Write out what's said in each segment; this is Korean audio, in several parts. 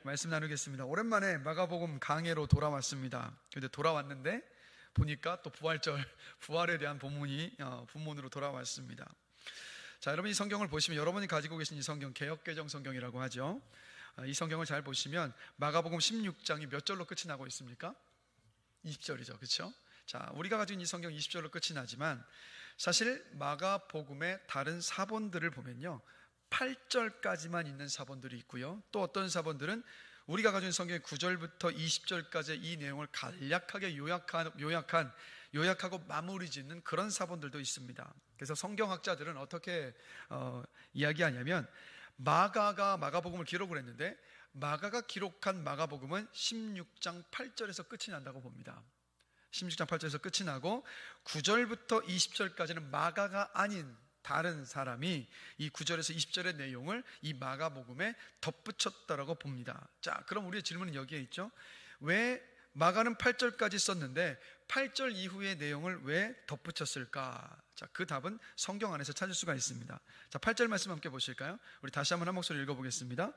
말씀 나누겠습니다. 오랜만에 마가복음 강해로 돌아왔습니다. 근데 돌아왔는데 보니까 또 부활에 대한 본문으로 돌아왔습니다. 자, 여러분 이 성경을 보시면 여러분이 가지고 계신 이 성경 개역개정 성경이라고 하죠. 이 성경을 잘 보시면 마가복음 16장이 몇 절로 끝이 나고 있습니까? 20절이죠. 그렇죠? 자, 우리가 가지고 있는 이 성경 20절로 끝이 나지만 사실 마가복음의 다른 사본들을 보면요 8절까지만 있는 사본들이 있고요, 또 어떤 사본들은 우리가 가진 성경의 9절부터 20절까지 이 내용을 간략하게 요약하고 마무리 짓는 그런 사본들도 있습니다. 그래서 성경학자들은 어떻게 이야기하냐면 마가가 마가복음을 기록을 했는데 마가가 기록한 마가복음은 16장 8절에서 끝이 난다고 봅니다. 16장 8절에서 끝이 나고 9절부터 20절까지는 마가가 아닌 다른 사람이 이 9절에서 20절의 내용을 이 마가복음에 덧붙였다라고 봅니다. 자, 그럼 우리의 질문은 여기에 있죠. 왜 마가는 8절까지 썼는데 8절 이후의 내용을 왜 덧붙였을까? 자, 그 답은 성경 안에서 찾을 수가 있습니다. 자, 8절 말씀 함께 보실까요? 우리 다시 한번 한 목소리 읽어보겠습니다.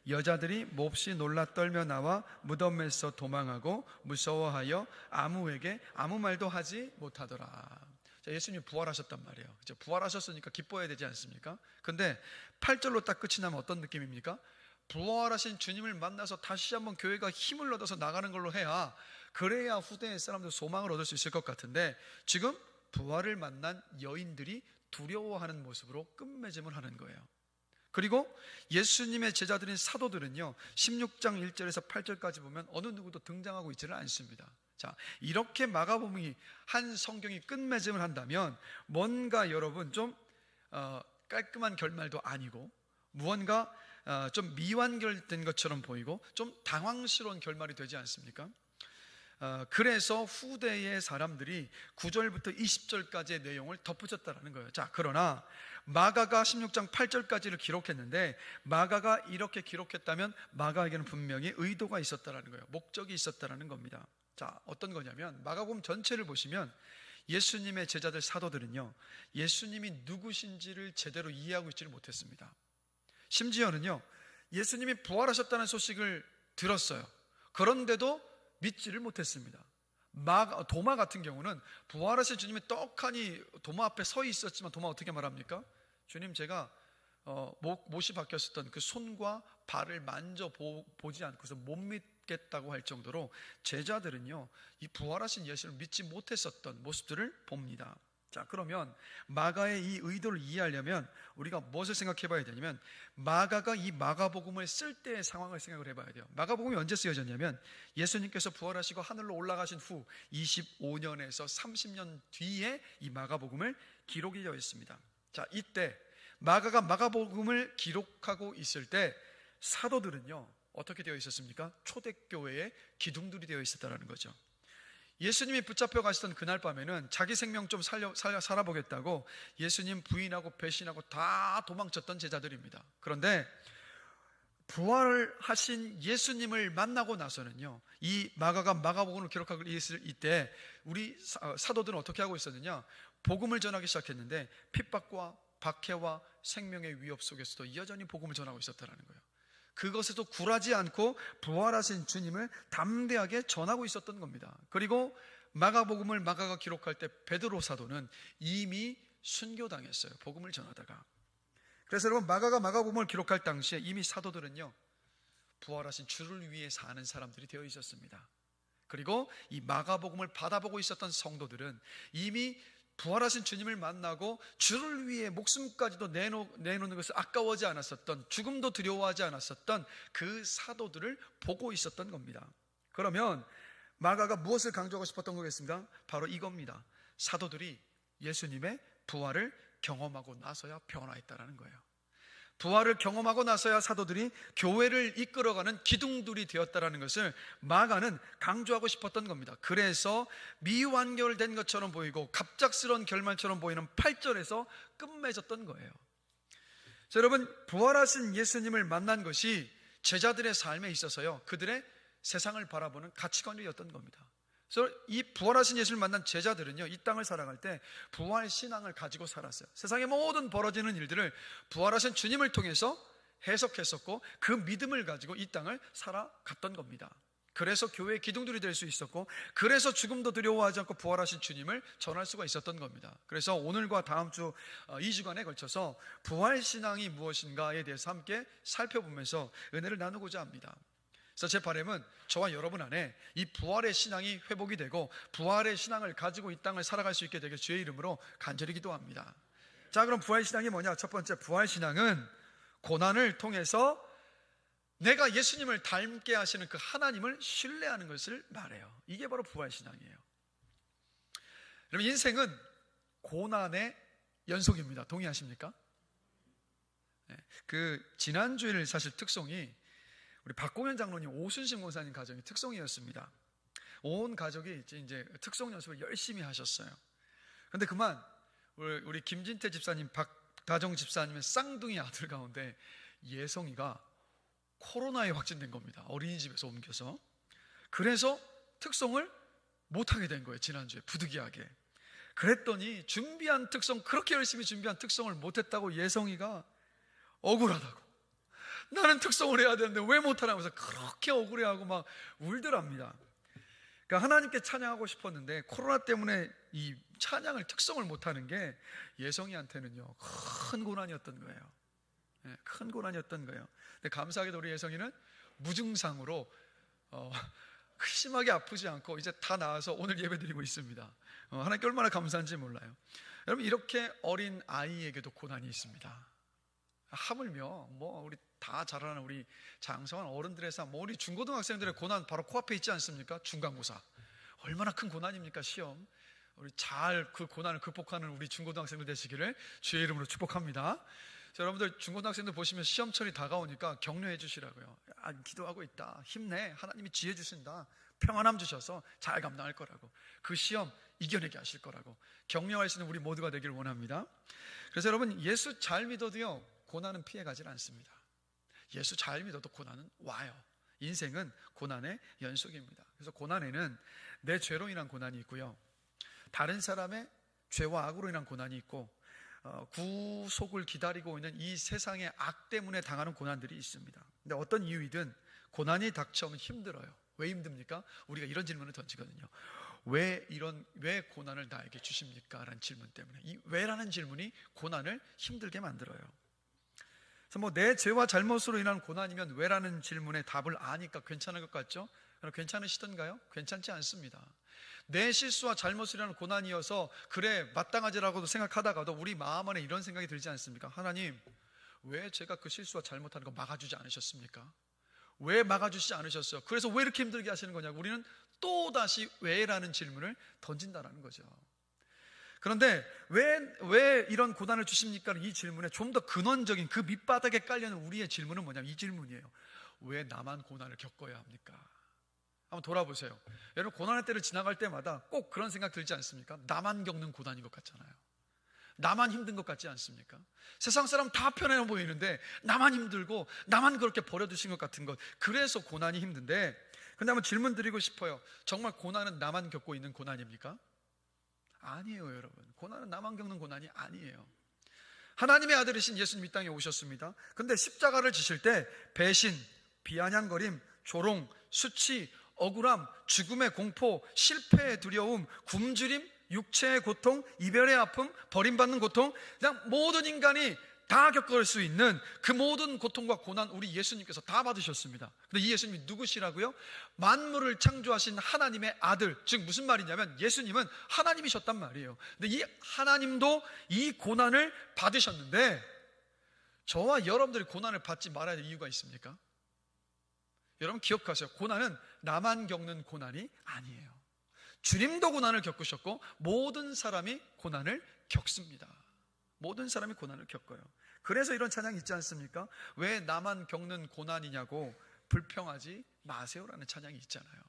여자들이 몹시 놀라 떨며 나와 무덤에서 도망하고 무서워하여 아무에게 아무 말도 하지 못하더라. 자, 예수님 부활하셨단 말이에요. 그렇죠? 부활하셨으니까 기뻐해야 되지 않습니까? 근데 8절로 딱 끝이 나면 어떤 느낌입니까? 부활하신 주님을 만나서 다시 한번 교회가 힘을 얻어서 나가는 걸로 그래야 후대의 사람들 소망을 얻을 수 있을 것 같은데 지금 부활을 만난 여인들이 두려워하는 모습으로 끝맺음을 하는 거예요. 그리고 예수님의 제자들인 사도들은요 16장 1절에서 8절까지 보면 어느 누구도 등장하고 있지는 않습니다. 자, 이렇게 마가복음이 한 성경이 끝맺음을 한다면 뭔가 여러분 좀 깔끔한 결말도 아니고 무언가 좀 미완결된 것처럼 보이고 좀 당황스러운 결말이 되지 않습니까? 그래서 후대의 사람들이 9절부터 20절까지의 내용을 덧붙였다는 거예요. 자, 그러나 마가가 16장 8절까지를 기록했는데 마가가 이렇게 기록했다면 마가에게는 분명히 의도가 있었다는 거예요. 목적이 있었다는 겁니다. 자, 어떤 거냐면 마가복음 전체를 보시면 예수님의 제자들 사도들은요 예수님이 누구신지를 제대로 이해하고 있지를 못했습니다. 심지어는요 예수님이 부활하셨다는 소식을 들었어요. 그런데도 믿지를 못했습니다. 도마 같은 경우는 부활하신 주님이 떡하니 도마 앞에 서 있었지만 도마 어떻게 말합니까? 주님, 제가 못이 박혔었던 그 손과 발을 만져보지 않고서 못 믿겠다고 할 정도로 제자들은요 이 부활하신 예수를 믿지 못했었던 모습들을 봅니다. 자, 그러면 마가의 이 의도를 이해하려면 우리가 무엇을 생각해 봐야 되냐면 마가가 이 마가복음을 쓸 때의 상황을 생각을 해봐야 돼요. 마가복음이 언제 쓰여졌냐면 예수님께서 부활하시고 하늘로 올라가신 후 25년에서 30년 뒤에 이 마가복음을 기록이 되어 있습니다. 자, 이때 마가가 마가복음을 기록하고 있을 때 사도들은요 어떻게 되어 있었습니까? 초대교회의 기둥들이 되어 있었다는 거죠. 예수님이 붙잡혀 가시던 그날 밤에는 자기 생명 좀 살아보겠다고 예수님 부인하고 배신하고 다 도망쳤던 제자들입니다. 그런데 부활하신 예수님을 만나고 나서는요 이 마가가 마가복음을 기록하고 있을 이때 우리 사도들은 어떻게 하고 있었느냐, 복음을 전하기 시작했는데 핍박과 박해와 생명의 위협 속에서도 여전히 복음을 전하고 있었다는 거예요. 그것에도 굴하지 않고 부활하신 주님을 담대하게 전하고 있었던 겁니다. 그리고 마가복음을 마가가 기록할 때 베드로 사도는 이미 순교당했어요. 복음을 전하다가. 그래서 여러분 마가가 마가복음을 기록할 당시에 이미 사도들은요 부활하신 주를 위해 사는 사람들이 되어 있었습니다. 그리고 이 마가복음을 받아보고 있었던 성도들은 이미 부활하신 주님을 만나고 주를 위해 목숨까지도 내놓는 것을 아까워하지 않았었던, 죽음도 두려워하지 않았었던 그 사도들을 보고 있었던 겁니다. 그러면 마가가 무엇을 강조하고 싶었던 거겠습니까? 바로 이겁니다. 사도들이 예수님의 부활을 경험하고 나서야 변화했다는 거예요. 부활을 경험하고 나서야 사도들이 교회를 이끌어가는 기둥들이 되었다는 것을 마가는 강조하고 싶었던 겁니다. 그래서 미완결된 것처럼 보이고 갑작스러운 결말처럼 보이는 8절에서 끝맺었던 거예요. 자, 여러분 부활하신 예수님을 만난 것이 제자들의 삶에 있어서요 그들의 세상을 바라보는 가치관이었던 겁니다. 그래서 이 부활하신 예수를 만난 제자들은요 이 땅을 살아갈 때 부활 신앙을 가지고 살았어요. 세상의 모든 벌어지는 일들을 부활하신 주님을 통해서 해석했었고 그 믿음을 가지고 이 땅을 살아갔던 겁니다. 그래서 교회의 기둥들이 될 수 있었고, 그래서 죽음도 두려워하지 않고 부활하신 주님을 전할 수가 있었던 겁니다. 그래서 오늘과 다음 주 2주간에 걸쳐서 부활신앙이 무엇인가에 대해서 함께 살펴보면서 은혜를 나누고자 합니다. 그래서 제 바람은 저와 여러분 안에 이 부활의 신앙이 회복이 되고 부활의 신앙을 가지고 이 땅을 살아갈 수 있게 되길 주의 이름으로 간절히 기도합니다. 자, 그럼 부활신앙이 뭐냐? 첫 번째, 부활신앙은 고난을 통해서 내가 예수님을 닮게 하시는 그 하나님을 신뢰하는 것을 말해요. 이게 바로 부활신앙이에요. 여러분, 인생은 고난의 연속입니다. 동의하십니까? 그 지난주일 사실 특송이 우리 박공현 장로님, 오순신 권사님 가정의 특송이었습니다. 온 가족이 이제 특송 연습을 열심히 하셨어요. 그런데 그만 우리 김진태 집사님, 박다정 집사님의 쌍둥이 아들 가운데 예성이가 코로나에 확진된 겁니다. 어린이집에서 옮겨서. 그래서 특송을 못하게 된 거예요. 지난주에 부득이하게. 그랬더니 준비한 특송, 그렇게 열심히 준비한 특송을 못했다고 예성이가 억울하다고, 나는 특송을 해야 되는데 왜 못하라고 해서 그렇게 억울해하고 막 울더랍니다. 그러니까 하나님께 찬양하고 싶었는데 코로나 때문에 이 찬양을, 특송을 못하는 게 예성이한테는요 큰 고난이었던 거예요. 큰 고난이었던 거예요. 근데 감사하게도 우리 예성이는 무증상으로 심하게 아프지 않고 이제 다 나아서 오늘 예배드리고 있습니다. 하나님께 얼마나 감사한지 몰라요. 여러분, 이렇게 어린 아이에게도 고난이 있습니다. 하물며 우리 다 잘 아는 우리 장성한 어른들의 삶, 우리 중고등학생들의 고난 바로 코앞에 있지 않습니까? 중간고사. 얼마나 큰 고난입니까? 시험. 우리 잘 그 고난을 극복하는 우리 중고등학생들 되시기를 주의 이름으로 축복합니다. 자, 여러분들 중고등학생들 보시면 시험철이 다가오니까 격려해 주시라고요. 기도하고 있다, 힘내, 하나님이 지혜 주신다, 평안함 주셔서 잘 감당할 거라고, 그 시험 이겨내게 하실 거라고 격려할 수 있는 우리 모두가 되기를 원합니다. 그래서 여러분, 예수 잘 믿어도요 고난은 피해가질 않습니다. 예수 잘 믿어도 고난은 와요. 인생은 고난의 연속입니다. 그래서 고난에는 내 죄로 인한 고난이 있고요, 다른 사람의 죄와 악으로 인한 고난이 있고, 구속을 기다리고 있는 이 세상의 악 때문에 당하는 고난들이 있습니다. 근데 어떤 이유이든 고난이 닥쳐오면 힘들어요. 왜 힘듭니까? 우리가 이런 질문을 던지거든요. 왜 고난을 나에게 주십니까? 라는 질문 때문에. 이 왜라는 질문이 고난을 힘들게 만들어요. 그래서 내 죄와 잘못으로 인한 고난이면 왜라는 질문에 답을 아니까 괜찮을 것 같죠? 그럼 괜찮으시던가요? 괜찮지 않습니다. 내 실수와 잘못을 위한 고난이어서 그래 마땅하지라고도 생각하다가도 우리 마음 안에 이런 생각이 들지 않습니까? 하나님, 왜 제가 그 실수와 잘못하는 거 막아주지 않으셨습니까? 왜 막아주시지 않으셨어요? 그래서 왜 이렇게 힘들게 하시는 거냐고 우리는 또다시 왜라는 질문을 던진다는 거죠. 그런데 왜 이런 고난을 주십니까? 이 질문에 좀 더 근원적인 그 밑바닥에 깔려있는 우리의 질문은 뭐냐면 이 질문이에요. 왜 나만 고난을 겪어야 합니까? 한번 돌아보세요. 여러분, 고난의 때를 지나갈 때마다 꼭 그런 생각 들지 않습니까? 나만 겪는 고난인 것 같잖아요. 나만 힘든 것 같지 않습니까? 세상 사람 다 편해 보이는데 나만 힘들고 나만 그렇게 버려두신 것 같은 것. 그래서 고난이 힘든데, 근데 한번 질문 드리고 싶어요. 정말 고난은 나만 겪고 있는 고난입니까? 아니에요. 여러분, 고난은 나만 겪는 고난이 아니에요. 하나님의 아들이신 예수님 이 땅에 오셨습니다. 근데 십자가를 지실 때 배신, 비아냥거림, 조롱, 수치, 억울함, 죽음의 공포, 실패의 두려움, 굶주림, 육체의 고통, 이별의 아픔, 버림받는 고통, 그냥 모든 인간이 다 겪을 수 있는 그 모든 고통과 고난 우리 예수님께서 다 받으셨습니다. 근데 이 예수님이 누구시라고요? 만물을 창조하신 하나님의 아들. 즉 무슨 말이냐면 예수님은 하나님이셨단 말이에요. 근데 이 하나님도 이 고난을 받으셨는데 저와 여러분들이 고난을 받지 말아야 할 이유가 있습니까? 여러분 기억하세요. 고난은 나만 겪는 고난이 아니에요. 주님도 고난을 겪으셨고 모든 사람이 고난을 겪습니다. 모든 사람이 고난을 겪어요. 그래서 이런 찬양이 있지 않습니까? 왜 나만 겪는 고난이냐고 불평하지 마세요라는 찬양이 있잖아요.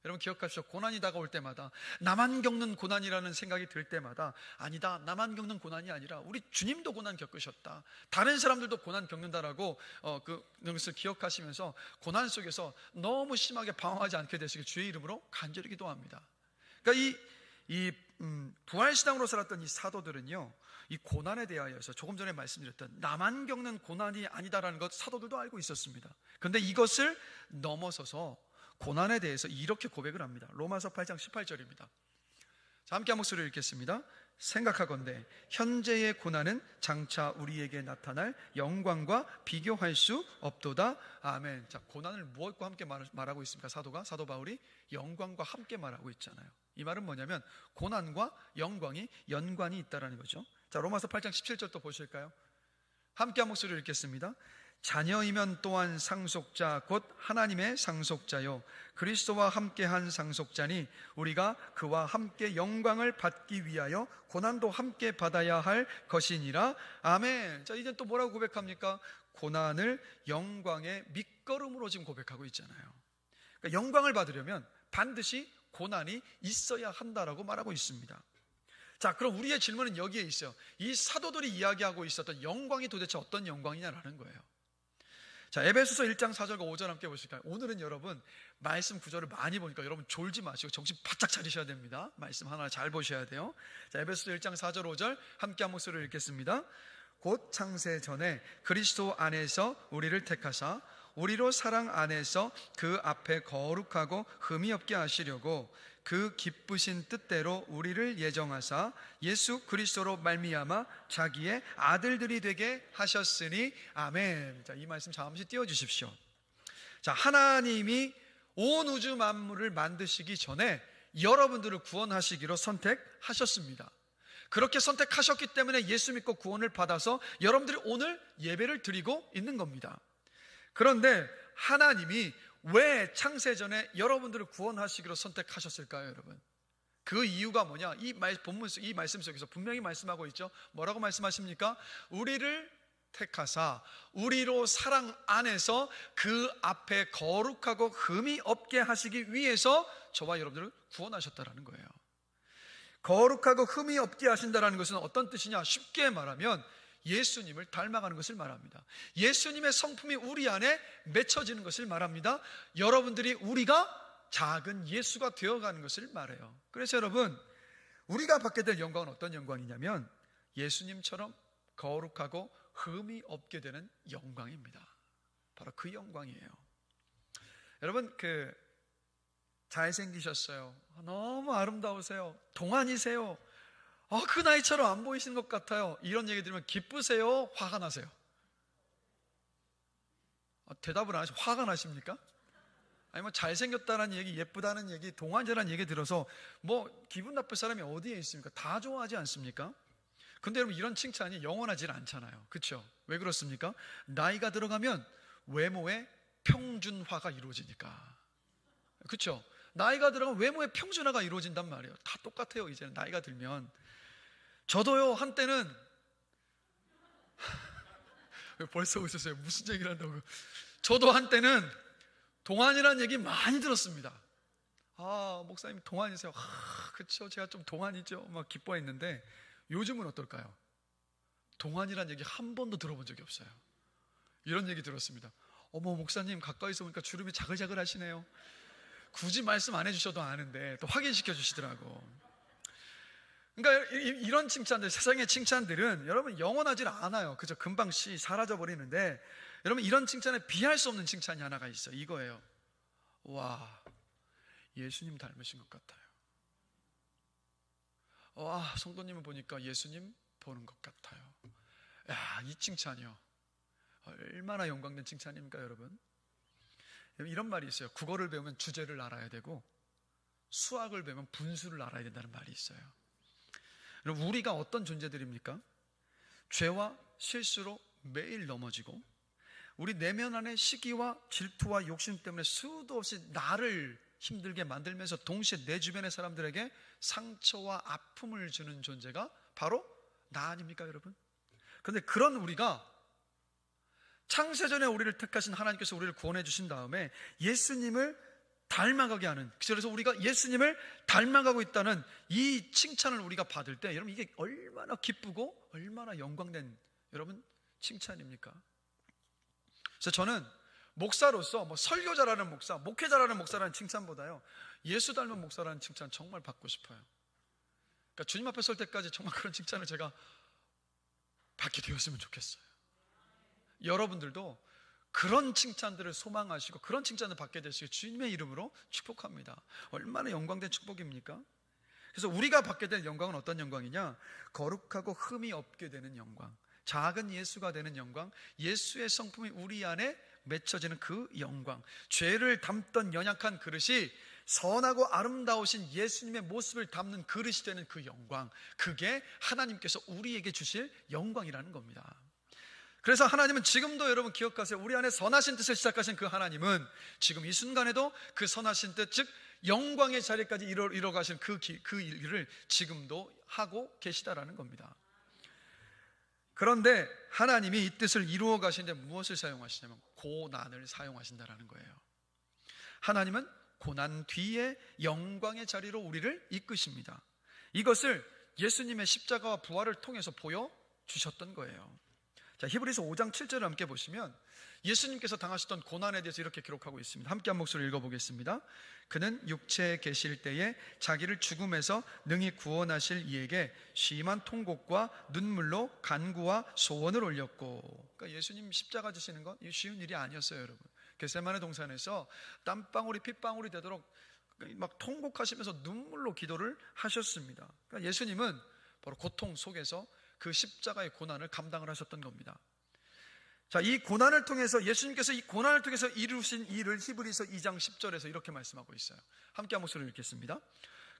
여러분 기억하십시오. 고난이 다가올 때마다, 나만 겪는 고난이라는 생각이 들 때마다, 아니다, 나만 겪는 고난이 아니라 우리 주님도 고난 겪으셨다, 다른 사람들도 고난 겪는다라고 그것을 기억하시면서 고난 속에서 너무 심하게 방황하지 않게 되시길 주의 이름으로 간절히 기도합니다. 그러니까 부활신앙으로 살았던 이 사도들은요, 이 고난에 대하여서 조금 전에 말씀드렸던 나만 겪는 고난이 아니다라는 것 사도들도 알고 있었습니다. 그런데 이것을 넘어서서 고난에 대해서 이렇게 고백을 합니다. 로마서 8장 18절입니다. 자, 함께 한 목소리를 읽겠습니다. 생각하건대 현재의 고난은 장차 우리에게 나타날 영광과 비교할 수 없도다. 아멘. 자, 고난을 무엇과 함께 말하고 있습니까? 사도 바울이 영광과 함께 말하고 있잖아요. 이 말은 뭐냐면 고난과 영광이 연관이 있다라는 거죠. 자, 로마서 8장 17절 또 보실까요? 함께 한 목소리를 읽겠습니다. 자녀이면 또한 상속자 곧 하나님의 상속자요 그리스도와 함께한 상속자니 우리가 그와 함께 영광을 받기 위하여 고난도 함께 받아야 할 것이니라. 아멘. 자, 이제 또 뭐라고 고백합니까? 고난을 영광의 밑거름으로 지금 고백하고 있잖아요. 그러니까 영광을 받으려면 반드시 고난이 있어야 한다라고 말하고 있습니다. 자, 그럼 우리의 질문은 여기에 있어요. 이 사도들이 이야기하고 있었던 영광이 도대체 어떤 영광이냐라는 거예요. 자, 에베소서 1장 4절과 5절 함께 보실까요? 오늘은 여러분 말씀 구절을 많이 보니까 여러분 졸지 마시고 정신 바짝 차리셔야 됩니다. 말씀 하나 잘 보셔야 돼요. 자, 에베소서 1장 4절 5절 함께 한 목소리를 읽겠습니다. 곧 창세 전에 그리스도 안에서 우리를 택하사 우리로 사랑 안에서 그 앞에 거룩하고 흠이 없게 하시려고 그 기쁘신 뜻대로 우리를 예정하사 예수 그리스도로 말미암아 자기의 아들들이 되게 하셨으니 아멘. 자, 이 말씀 잠시 띄워주십시오. 자, 하나님이 온 우주 만물을 만드시기 전에 여러분들을 구원하시기로 선택하셨습니다. 그렇게 선택하셨기 때문에 예수 믿고 구원을 받아서 여러분들이 오늘 예배를 드리고 있는 겁니다. 그런데 하나님이 왜 창세전에 여러분들을 구원하시기로 선택하셨을까요, 여러분? 그 이유가 뭐냐? 이 말씀 속에서 분명히 말씀하고 있죠. 뭐라고 말씀하십니까? 우리를 택하사 우리로 사랑 안에서 그 앞에 거룩하고 흠이 없게 하시기 위해서 저와 여러분들을 구원하셨다라는 거예요. 거룩하고 흠이 없게 하신다는 것은 어떤 뜻이냐? 쉽게 말하면 예수님을 닮아가는 것을 말합니다. 예수님의 성품이 우리 안에 맺혀지는 것을 말합니다. 여러분들이 우리가 작은 예수가 되어가는 것을 말해요. 그래서 여러분, 우리가 받게 될 영광은 어떤 영광이냐면 예수님처럼 거룩하고 흠이 없게 되는 영광입니다. 바로 그 영광이에요. 여러분, 잘생기셨어요. 너무 아름다우세요. 동안이세요. 그 나이처럼 안 보이시는 것 같아요. 이런 얘기 들으면 기쁘세요? 화가 나세요? 대답을 안 하시고 화가 나십니까? 아니면 잘생겼다는 얘기, 예쁘다는 얘기, 동안이라는 얘기 들어서 뭐 기분 나쁠 사람이 어디에 있습니까? 다 좋아하지 않습니까? 근데 여러분, 이런 칭찬이 영원하지 않잖아요. 그렇죠? 왜 그렇습니까? 나이가 들어가면 외모의 평준화가 이루어지니까. 그렇죠? 나이가 들어가면 외모의 평준화가 이루어진단 말이에요. 다 똑같아요. 이제는 나이가 들면. 저도요, 한때는 벌써 웃으셨어요. 무슨 얘기를 한다고. 저도 한때는 동안이라는 얘기 많이 들었습니다. 목사님 동안이세요? 그렇죠, 제가 좀 동안이죠. 막 기뻐했는데 요즘은 어떨까요? 동안이라는 얘기 한 번도 들어본 적이 없어요. 이런 얘기 들었습니다. 어머, 목사님 가까이서 보니까 주름이 자글자글 하시네요. 굳이 말씀 안 해주셔도 아는데 또 확인시켜 주시더라고. 그러니까 이런 칭찬들, 세상의 칭찬들은 여러분 영원하지 않아요. 그죠? 금방 사라져 버리는데, 여러분 이런 칭찬에 비할 수 없는 칭찬이 하나가 있어요. 이거예요. 와, 예수님 닮으신 것 같아요. 와, 성도님을 보니까 예수님 보는 것 같아요. 야, 이 칭찬이요, 얼마나 영광된 칭찬입니까, 여러분? 이런 말이 있어요. 국어를 배우면 주제를 알아야 되고 수학을 배우면 분수를 알아야 된다는 말이 있어요. 여러분, 우리가 어떤 존재들입니까? 죄와 실수로 매일 넘어지고 우리 내면 안에 시기와 질투와 욕심 때문에 수도 없이 나를 힘들게 만들면서 동시에 내 주변의 사람들에게 상처와 아픔을 주는 존재가 바로 나 아닙니까, 여러분? 그런데 그런 우리가 창세전에 우리를 택하신 하나님께서 우리를 구원해 주신 다음에 예수님을 닮아가게 하는, 그래서 우리가 예수님을 닮아가고 있다는 이 칭찬을 우리가 받을 때 여러분, 이게 얼마나 기쁘고 얼마나 영광된 여러분 칭찬입니까? 그래서 저는 목사로서 설교자라는 목사, 목회자라는 목사라는 칭찬보다요, 예수 닮은 목사라는 칭찬 정말 받고 싶어요. 그러니까 주님 앞에 설 때까지 정말 그런 칭찬을 제가 받게 되었으면 좋겠어요. 여러분들도 그런 칭찬들을 소망하시고 그런 칭찬을 받게 되시길 주님의 이름으로 축복합니다. 얼마나 영광된 축복입니까? 그래서 우리가 받게 될 영광은 어떤 영광이냐? 거룩하고 흠이 없게 되는 영광, 작은 예수가 되는 영광, 예수의 성품이 우리 안에 맺혀지는 그 영광, 죄를 담던 연약한 그릇이 선하고 아름다우신 예수님의 모습을 담는 그릇이 되는 그 영광, 그게 하나님께서 우리에게 주실 영광이라는 겁니다. 그래서 하나님은 지금도, 여러분 기억하세요, 우리 안에 선하신 뜻을 시작하신 그 하나님은 지금 이 순간에도 그 선하신 뜻, 즉 영광의 자리까지 이뤄가신 그 일을 지금도 하고 계시다라는 겁니다. 그런데 하나님이 이 뜻을 이루어 가시는데 무엇을 사용하시냐면 고난을 사용하신다라는 거예요. 하나님은 고난 뒤에 영광의 자리로 우리를 이끄십니다. 이것을 예수님의 십자가와 부활을 통해서 보여주셨던 거예요. 자, 히브리서 5장 7절을 함께 보시면 예수님께서 당하셨던 고난에 대해서 이렇게 기록하고 있습니다. 함께 한 목소리로 읽어보겠습니다. 그는 육체에 계실 때에 자기를 죽음에서 능히 구원하실 이에게 심한 통곡과 눈물로 간구와 소원을 올렸고, 그러니까 예수님 십자가 지시는 건 쉬운 일이 아니었어요, 여러분. 겟세마네 동산에서 땀방울이 핏방울이 되도록 막 통곡하시면서 눈물로 기도를 하셨습니다. 그러니까 예수님은 바로 고통 속에서 그 십자가의 고난을 감당을 하셨던 겁니다. 자, 이 고난을 통해서, 예수님께서 이 고난을 통해서 이루신 일을 히브리서 2장 10절에서 이렇게 말씀하고 있어요. 함께 한 목소리로 읽겠습니다.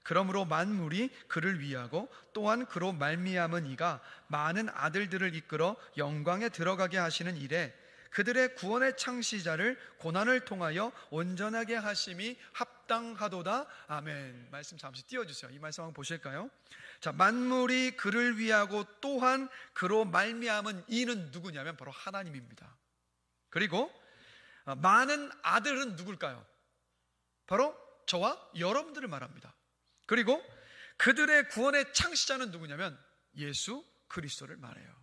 그러므로 만물이 그를 위하고 또한 그로 말미암은 이가 많은 아들들을 이끌어 영광에 들어가게 하시는 일에 그들의 구원의 창시자를 고난을 통하여 온전하게 하심이 합당하도다. 아멘. 말씀 잠시 띄워주세요. 이 말씀 한번 보실까요? 자, 만물이 그를 위하고 또한 그로 말미암은 이는 누구냐면 바로 하나님입니다. 그리고 많은 아들은 누굴까요? 바로 저와 여러분들을 말합니다. 그리고 그들의 구원의 창시자는 누구냐면 예수 그리스도를 말해요.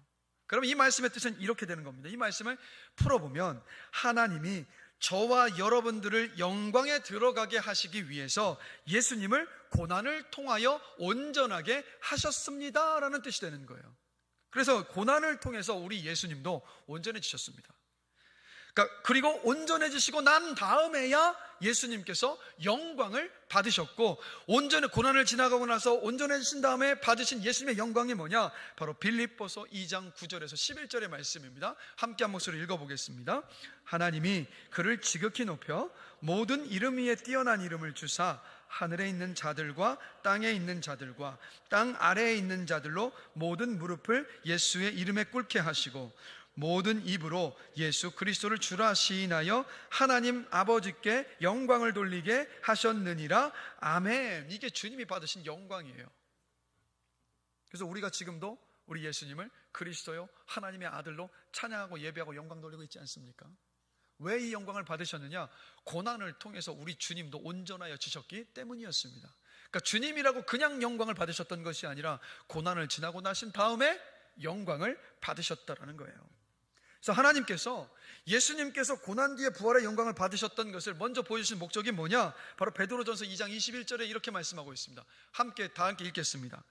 그럼 이 말씀의 뜻은 이렇게 되는 겁니다. 이 말씀을 풀어보면 하나님이 저와 여러분들을 영광에 들어가게 하시기 위해서 예수님을 고난을 통하여 온전하게 하셨습니다 라는 뜻이 되는 거예요. 그래서 고난을 통해서 우리 예수님도 온전해지셨습니다. 그리고 온전해지시고 난 다음에야 예수님께서 영광을 받으셨고, 고난을 지나가고 나서 온전해지신 다음에 받으신 예수님의 영광이 뭐냐? 바로 빌립보서 2장 9절에서 11절의 말씀입니다. 함께 한 목소리 읽어보겠습니다. 하나님이 그를 지극히 높여 모든 이름 위에 뛰어난 이름을 주사 하늘에 있는 자들과 땅에 있는 자들과 땅 아래에 있는 자들로 모든 무릎을 예수의 이름에 꿇게 하시고 모든 입으로 예수 그리스도를 주라 시인하여 하나님 아버지께 영광을 돌리게 하셨느니라. 아멘. 이게 주님이 받으신 영광이에요. 그래서 우리가 지금도 우리 예수님을 그리스도요 하나님의 아들로 찬양하고 예배하고 영광 돌리고 있지 않습니까? 왜 이 영광을 받으셨느냐? 고난을 통해서 우리 주님도 온전하여 지셨기 때문이었습니다. 그러니까 주님이라고 그냥 영광을 받으셨던 것이 아니라 고난을 지나고 나신 다음에 영광을 받으셨다라는 거예요. 그래서 하나님께서 예수님께서 고난 뒤에 부활의 영광을 받으셨던 것을 먼저 보여주신 목적이 뭐냐? 바로 베드로전서 2장 21절에 이렇게 말씀하고 있습니다. 다 함께 읽겠습니다.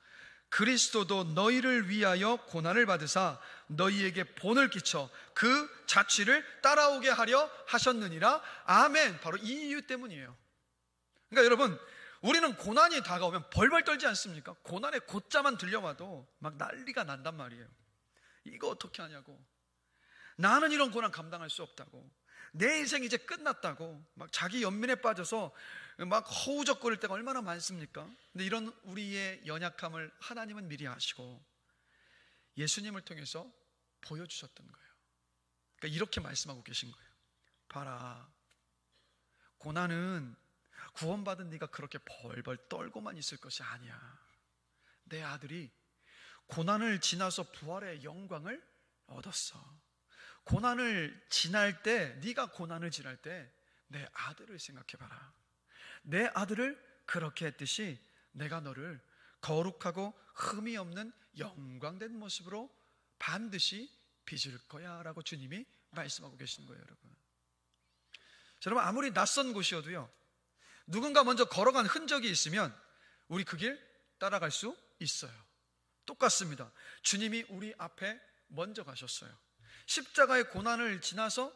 그리스도도 너희를 위하여 고난을 받으사 너희에게 본을 끼쳐 그 자취를 따라오게 하려 하셨느니라. 아멘. 바로 이 이유 때문이에요. 그러니까 여러분, 우리는 고난이 다가오면 벌벌 떨지 않습니까? 고난의 곧자만 들려와도 막 난리가 난단 말이에요. 이거 어떻게 하냐고, 나는 이런 고난 감당할 수 없다고, 내 인생 이제 끝났다고 막 자기 연민에 빠져서 막 허우적거릴 때가 얼마나 많습니까? 근데 이런 우리의 연약함을 하나님은 미리 아시고 예수님을 통해서 보여주셨던 거예요. 그러니까 이렇게 말씀하고 계신 거예요. 봐라, 고난은 구원받은 네가 그렇게 벌벌 떨고만 있을 것이 아니야. 내 아들이 고난을 지나서 부활의 영광을 얻었어. 고난을 지날 때, 네가 고난을 지날 때 내 아들을 생각해봐라. 내 아들을 그렇게 했듯이 내가 너를 거룩하고 흠이 없는 영광된 모습으로 반드시 빚을 거야 라고 주님이 말씀하고 계시는 거예요. 여러분, 아무리 낯선 곳이어도요, 누군가 먼저 걸어간 흔적이 있으면 우리 그 길 따라갈 수 있어요. 똑같습니다. 주님이 우리 앞에 먼저 가셨어요. 십자가의 고난을 지나서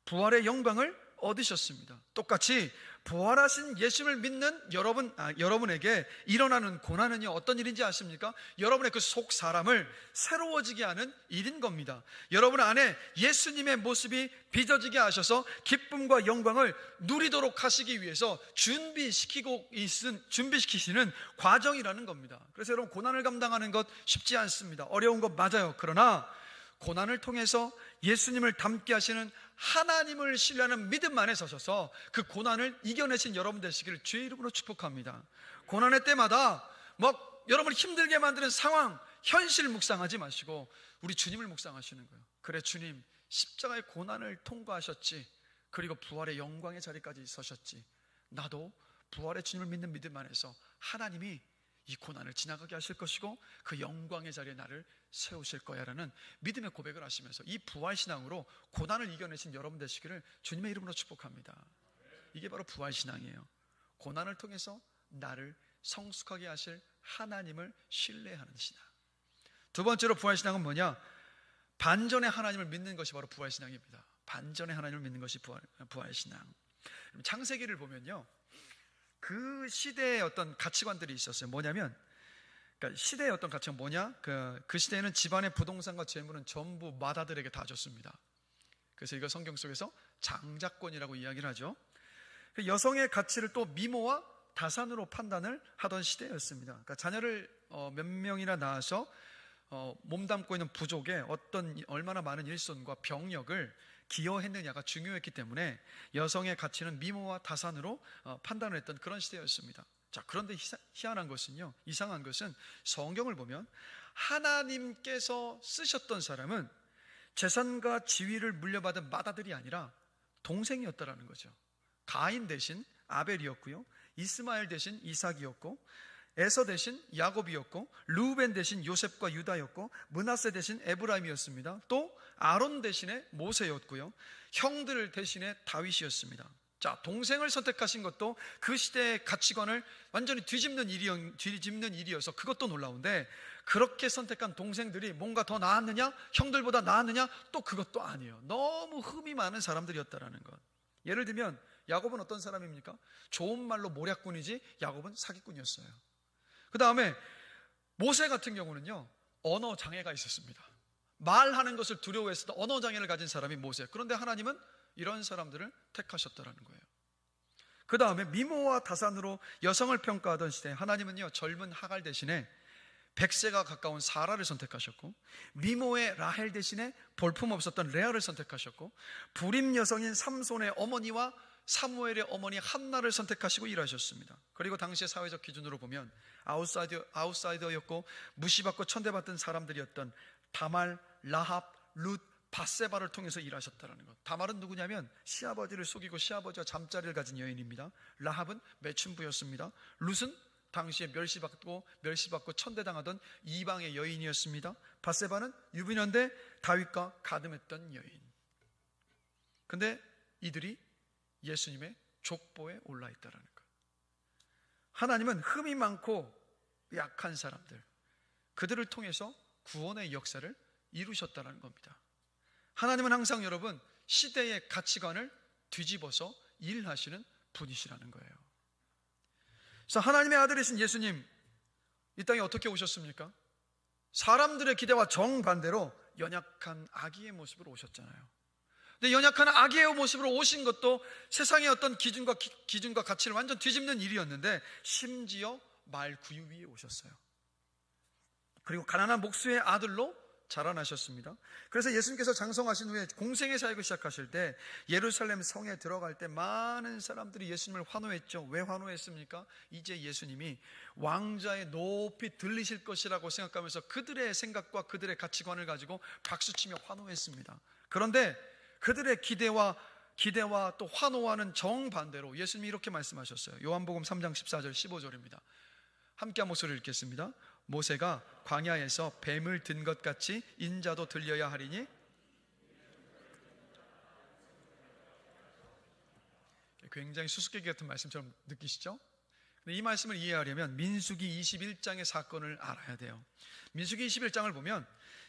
부활의 영광을 얻으셨습니다. 똑같이 부활하신 예수를 믿는 여러분에게 일어나는 고난은요, 어떤 일인지 아십니까? 여러분의 그 속 사람을 새로워지게 하는 일인 겁니다. 여러분 안에 예수님의 모습이 빚어지게 하셔서 기쁨과 영광을 누리도록 하시기 위해서 준비시키시는 과정이라는 겁니다. 그래서 여러분, 고난을 감당하는 것 쉽지 않습니다. 어려운 것 맞아요. 그러나 고난을 통해서 예수님을 닮게 하시는 하나님을 신뢰하는 믿음 안에 서셔서 그 고난을 이겨내신 여러분 되시기를 주의 이름으로 축복합니다. 고난의 때마다 여러분을 힘들게 만드는 상황, 현실 묵상하지 마시고 우리 주님을 묵상하시는 거예요. 그래, 주님 십자가의 고난을 통과하셨지, 그리고 부활의 영광의 자리까지 서셨지, 나도 부활의 주님을 믿는 믿음 안에서 하나님이 이 고난을 지나가게 하실 것이고 그 영광의 자리에 나를 세우실 거야 라는 믿음의 고백을 하시면서 이 부활신앙으로 고난을 이겨내신 여러분 되시기를 주님의 이름으로 축복합니다. 이게 바로 부활신앙이에요. 고난을 통해서 나를 성숙하게 하실 하나님을 신뢰하는 신앙. 두 번째로 부활신앙은 뭐냐? 반전의 하나님을 믿는 것이 바로 부활신앙입니다. 반전의 하나님을 믿는 것이 부활신앙. 창세기를 보면요, 그 시대의 어떤 가치관들이 있었어요. 뭐냐면, 그러니까 시대의 어떤 가치가 뭐냐? 그 시대에는 집안의 부동산과 재물은 전부 맏아들에게 다 줬습니다. 그래서 이거 성경 속에서 장자권이라고 이야기를 하죠. 여성의 가치를 또 미모와 다산으로 판단을 하던 시대였습니다. 그러니까 자녀를 몇 명이나 낳아서 몸담고 있는 부족의 얼마나 많은 일손과 병력을 기여했느냐가 중요했기 때문에 여성의 가치는 미모와 다산으로 판단을 했던 그런 시대였습니다. 자, 그런데 희한한 것은요, 이상한 것은 성경을 보면 하나님께서 쓰셨던 사람은 재산과 지위를 물려받은 맏아들이 아니라 동생이었다라는 거죠. 가인 대신 아벨이었고요, 이스마엘 대신 이삭이었고, 에서 대신 야곱이었고, 르우벤 대신 요셉과 유다였고, 므낫세 대신 에브라임이었습니다. 또 아론 대신에 모세였고요, 형들 대신에 다윗이었습니다. 자, 동생을 선택하신 것도 그 시대의 가치관을 완전히 뒤집는 일이어서 그것도 놀라운데, 그렇게 선택한 동생들이 뭔가 더 나았느냐, 형들보다 나았느냐, 또 그것도 아니에요. 너무 흠이 많은 사람들이었다라는 것. 예를 들면 야곱은 어떤 사람입니까? 좋은 말로 모략꾼이지 야곱은 사기꾼이었어요. 그 다음에 모세 같은 경우는요, 언어 장애가 있었습니다. 말하는 것을 두려워했었던 언어 장애를 가진 사람이 모세. 그런데 하나님은 이런 사람들을 택하셨다라는 거예요. 그 다음에 미모와 다산으로 여성을 평가하던 시대에 하나님은요, 젊은 하갈 대신에 100세가 가까운 사라를 선택하셨고, 미모의 라헬 대신에 볼품없었던 레아를 선택하셨고, 불임 여성인 삼손의 어머니와 사무엘의 어머니 한나를 선택하시고 일하셨습니다. 그리고 당시의 사회적 기준으로 보면 아웃사이더였고 무시받고 천대받던 사람들이었던 다말, 라합, 룻, 밧세바를 통해서 일하셨다는 것. 다말은 누구냐면 시아버지를 속이고 시아버지와 잠자리를 가진 여인입니다. 라합은 매춘부였습니다. 룻은 당시에 멸시받고 천대당하던 이방의 여인이었습니다. 밧세바는 유비년대 다윗과 가늠했던 여인. 근데 이들이 예수님의 족보에 올라 있다는 것. 하나님은 흠이 많고 약한 사람들, 그들을 통해서 구원의 역사를 이루셨다는 겁니다. 하나님은 항상 여러분 시대의 가치관을 뒤집어서 일하시는 분이시라는 거예요. 그래서 하나님의 아들이신 예수님, 이 땅에 어떻게 오셨습니까? 사람들의 기대와 정반대로 연약한 아기의 모습으로 오셨잖아요. 근데 연약한 아기의 모습으로 오신 것도 세상의 어떤 기준과 가치를 완전 뒤집는 일이었는데, 심지어 말 구유 위에 오셨어요. 그리고 가난한 목수의 아들로 자라나셨습니다. 그래서 예수님께서 장성하신 후에 공생의 사역을 시작하실 때 예루살렘 성에 들어갈 때 많은 사람들이 예수님을 환호했죠. 왜 환호했습니까? 이제 예수님이 왕좌에 높이 들리실 것이라고 생각하면서 그들의 생각과 그들의 가치관을 가지고 박수치며 환호했습니다. 그런데 그들의 기대와 또 환호와는 정반대로 예수님이 이렇게 말씀하셨어요. 요한복음 3장 14절 15절입니다. 함께 한 목소리를 읽겠습니다. 모세가 광야에서 뱀을 든 것 같이 인자도 들려야 하리니. 굉장히 수수께끼 같은 말씀처럼 느끼시죠? 근데 이 말씀을 이해하려면 민수기 21장의 사건을 알아야 돼요. 민수기 21장을 보면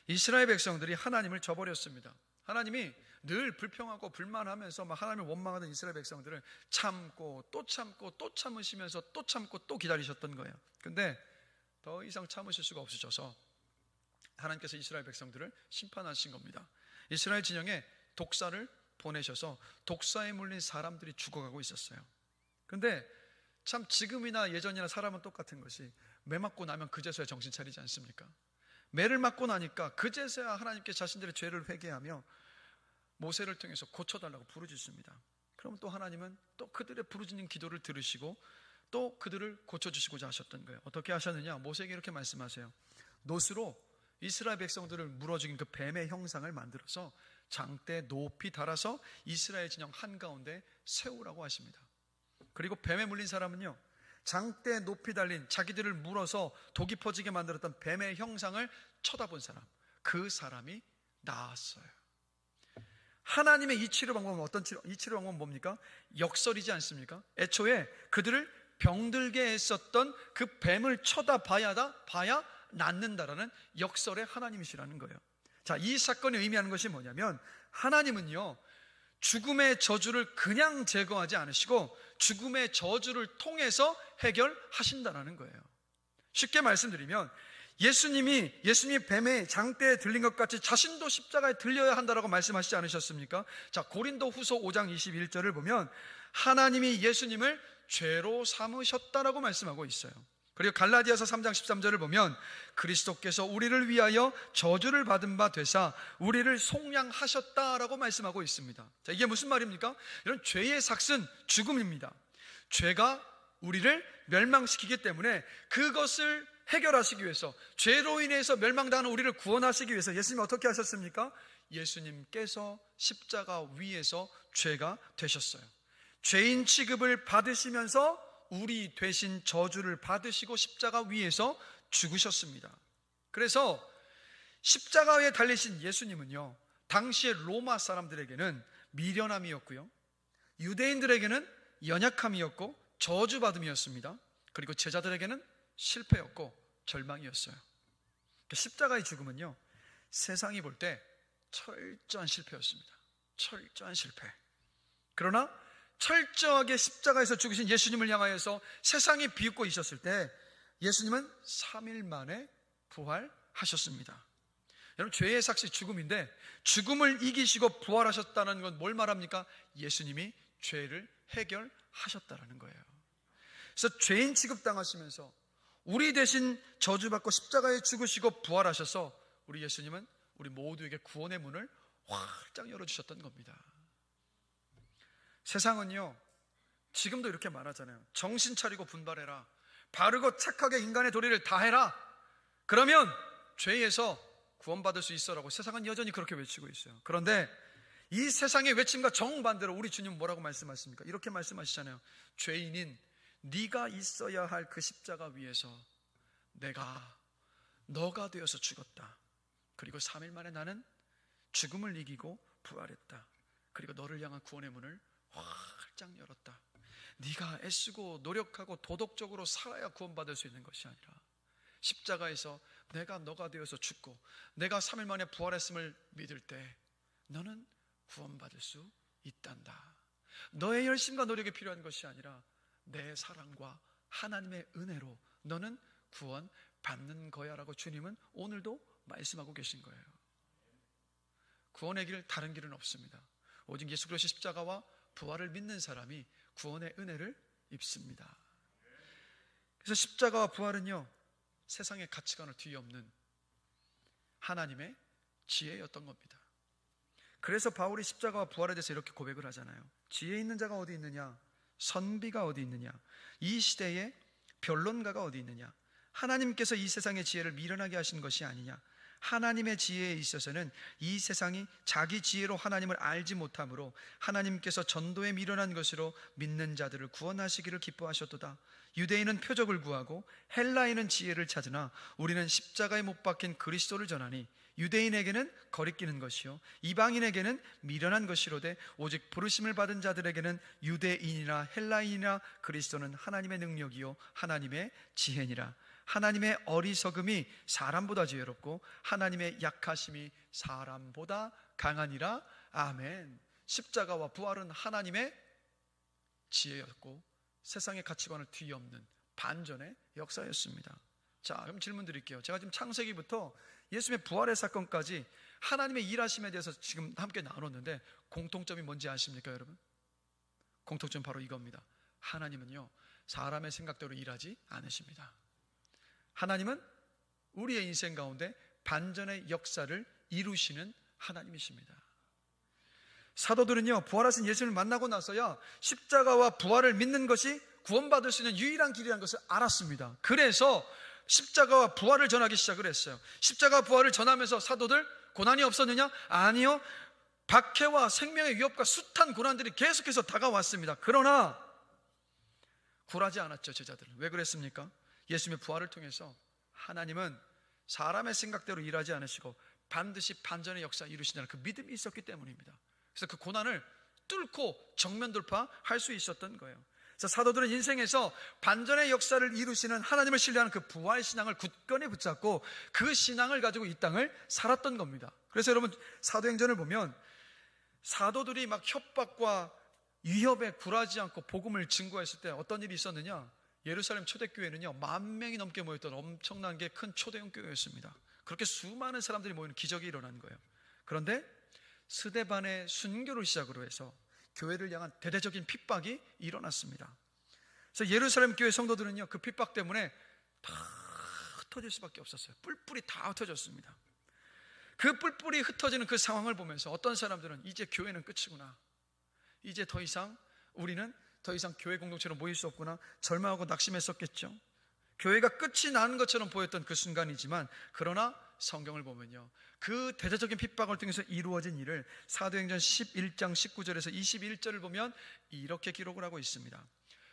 이스라엘 백성들이 하나님을 저버렸습니다. 하나님이 늘 불평하고 불만하면서 막 하나님을 원망하던 이스라엘 백성들을 참고 또 참고 또 참으시면서 또 참고 또 기다리셨던 거예요. 근데 더 이상 참으실 수가 없으셔서 하나님께서 이스라엘 백성들을 심판하신 겁니다. 이스라엘 진영에 독사를 보내셔서 독사에 물린 사람들이 죽어가고 있었어요. 근데 참 지금이나 예전이나 사람은 똑같은 것이 매 맞고 나면 그제서야 정신 차리지 않습니까? 매를 맞고 나니까 그제서야 하나님께 자신들의 죄를 회개하며 모세를 통해서 고쳐달라고 부르짖습니다. 그럼 또 하나님은 또 그들의 부르짖는 기도를 들으시고 또 그들을 고쳐주시고자 하셨던 거예요. 어떻게 하셨느냐? 모세에게 이렇게 말씀하세요. 놋으로 이스라엘 백성들을 물어 죽인 그 뱀의 형상을 만들어서 장대 높이 달아서 이스라엘 진영 한가운데 세우라고 하십니다. 그리고 뱀에 물린 사람은요, 장대 높이 달린 자기들을 물어서 독이 퍼지게 만들었던 뱀의 형상을 쳐다본 사람, 그 사람이 나았어요. 하나님의 이 치료 방법은 이 치료 방법은 뭡니까? 역설이지 않습니까? 애초에 그들을 병들게 했었던 그 뱀을 쳐다봐야 낫는다라는 역설의 하나님이시라는 거예요. 자, 이 사건이 의미하는 것이 뭐냐면 하나님은요, 죽음의 저주를 그냥 제거하지 않으시고 죽음의 저주를 통해서 해결하신다는 거예요. 쉽게 말씀드리면 예수님이 뱀의 장대에 들린 것 같이 자신도 십자가에 들려야 한다라고 말씀하시지 않으셨습니까? 자, 고린도후서 5장 21절을 보면 하나님이 예수님을 죄로 삼으셨다라고 말씀하고 있어요. 그리고 갈라디아서 3장 13절을 보면 그리스도께서 우리를 위하여 저주를 받은 바 되사 우리를 속량하셨다라고 말씀하고 있습니다. 자, 이게 무슨 말입니까? 이런 죄의 삭은 죽음입니다. 죄가 우리를 멸망시키기 때문에 그것을 해결하시기 위해서, 죄로 인해서 멸망당하는 우리를 구원하시기 위해서 예수님이 어떻게 하셨습니까? 예수님께서 십자가 위에서 죄가 되셨어요. 죄인 취급을 받으시면서 우리 대신 저주를 받으시고 십자가 위에서 죽으셨습니다. 그래서 십자가에 달리신 예수님은요, 당시의 로마 사람들에게는 미련함이었고요, 유대인들에게는 연약함이었고 저주받음이었습니다. 그리고 제자들에게는 실패였고 절망이었어요. 십자가의 죽음은요, 세상이 볼 때 철저한 실패였습니다. 철저한 실패. 그러나 철저하게 십자가에서 죽으신 예수님을 향하여서 세상이 비웃고 있었을 때 예수님은 3일 만에 부활하셨습니다. 여러분, 죄의 삭시 죽음인데 죽음을 이기시고 부활하셨다는 건 뭘 말합니까? 예수님이 죄를 해결하셨다는 거예요. 그래서 죄인 취급당하시면서 우리 대신 저주받고 십자가에 죽으시고 부활하셔서 우리 예수님은 우리 모두에게 구원의 문을 활짝 열어주셨던 겁니다. 세상은요, 지금도 이렇게 말하잖아요. 정신 차리고 분발해라. 바르고 착하게 인간의 도리를 다해라. 그러면 죄에서 구원받을 수 있어라고 세상은 여전히 그렇게 외치고 있어요. 그런데 이 세상의 외침과 정반대로 우리 주님은 뭐라고 말씀하십니까? 이렇게 말씀하시잖아요. 죄인인 네가 있어야 할 그 십자가 위에서 내가 너가 되어서 죽었다. 그리고 3일 만에 나는 죽음을 이기고 부활했다. 그리고 너를 향한 구원의 문을 활짝 열었다. 네가 애쓰고 노력하고 도덕적으로 살아야 구원받을 수 있는 것이 아니라 십자가에서 내가 너가 되어서 죽고 내가 3일 만에 부활했음을 믿을 때 너는 구원받을 수 있단다. 너의 열심과 노력이 필요한 것이 아니라 내 사랑과 하나님의 은혜로 너는 구원받는 거야 라고 주님은 오늘도 말씀하고 계신 거예요. 구원의 길, 다른 길은 없습니다. 오직 예수 그리스도의 십자가와 부활을 믿는 사람이 구원의 은혜를 입습니다. 그래서 십자가와 부활은요, 세상의 가치관을 뒤엎는 하나님의 지혜였던 겁니다. 그래서 바울이 십자가와 부활에 대해서 이렇게 고백을 하잖아요. 지혜 있는 자가 어디 있느냐? 선비가 어디 있느냐? 이 시대에 변론가가 어디 있느냐? 하나님께서 이 세상의 지혜를 미련하게 하신 것이 아니냐? 하나님의 지혜에 있어서는 이 세상이 자기 지혜로 하나님을 알지 못하므로 하나님께서 전도에 미련한 것으로 믿는 자들을 구원하시기를 기뻐하셨도다. 유대인은 표적을 구하고 헬라인은 지혜를 찾으나 우리는 십자가에 못 박힌 그리스도를 전하니 유대인에게는 거리끼는 것이요 이방인에게는 미련한 것이로되 오직 부르심을 받은 자들에게는 유대인이나 헬라인이나 그리스도는 하나님의 능력이요 하나님의 지혜니라. 하나님의 어리석음이 사람보다 지혜롭고 하나님의 약하심이 사람보다 강하니라. 아멘. 십자가와 부활은 하나님의 지혜였고 세상의 가치관을 뒤엎는 반전의 역사였습니다. 자, 그럼 질문 드릴게요. 제가 지금 창세기부터 예수님의 부활의 사건까지 하나님의 일하심에 대해서 지금 함께 나눴는데 공통점이 뭔지 아십니까, 여러분? 공통점 바로 이겁니다. 하나님은요, 사람의 생각대로 일하지 않으십니다. 하나님은 우리의 인생 가운데 반전의 역사를 이루시는 하나님이십니다. 사도들은요, 부활하신 예수님을 만나고 나서야 십자가와 부활을 믿는 것이 구원받을 수 있는 유일한 길이라는 것을 알았습니다. 그래서 십자가와 부활을 전하기 시작을 했어요. 십자가와 부활을 전하면서 사도들 고난이 없었느냐? 아니요. 박해와 생명의 위협과 숱한 고난들이 계속해서 다가왔습니다. 그러나 굴하지 않았죠, 제자들은. 왜 그랬습니까? 예수님의 부활을 통해서 하나님은 사람의 생각대로 일하지 않으시고 반드시 반전의 역사 이루신다는 그 믿음이 있었기 때문입니다. 그래서 그 고난을 뚫고 정면 돌파할 수 있었던 거예요. 그래서 사도들은 인생에서 반전의 역사를 이루시는 하나님을 신뢰하는 그 부활 신앙을 굳건히 붙잡고 그 신앙을 가지고 이 땅을 살았던 겁니다. 그래서 여러분, 사도행전을 보면 사도들이 막 협박과 위협에 굴하지 않고 복음을 증거했을 때 어떤 일이 있었느냐? 예루살렘 초대교회는요, 10,000명이 넘게 모였던 엄청난 게 큰 초대형 교회였습니다. 그렇게 수많은 사람들이 모이는 기적이 일어난 거예요. 그런데 스데반의 순교를 시작으로 해서 교회를 향한 대대적인 핍박이 일어났습니다. 그래서 예루살렘 교회 성도들은요, 그 핍박 때문에 다 흩어질 수밖에 없었어요. 뿔뿔이 다 흩어졌습니다. 그 뿔뿔이 흩어지는 그 상황을 보면서 어떤 사람들은 이제 교회는 끝이구나, 이제 더 이상 우리는 더 이상 교회 공동체로 모일 수 없구나, 절망하고 낙심했었겠죠. 교회가 끝이 나는 것처럼 보였던 그 순간이지만, 그러나 성경을 보면요, 그 대대적인 핍박을 통해서 이루어진 일을 사도행전 11장 19절에서 21절을 보면 이렇게 기록을 하고 있습니다.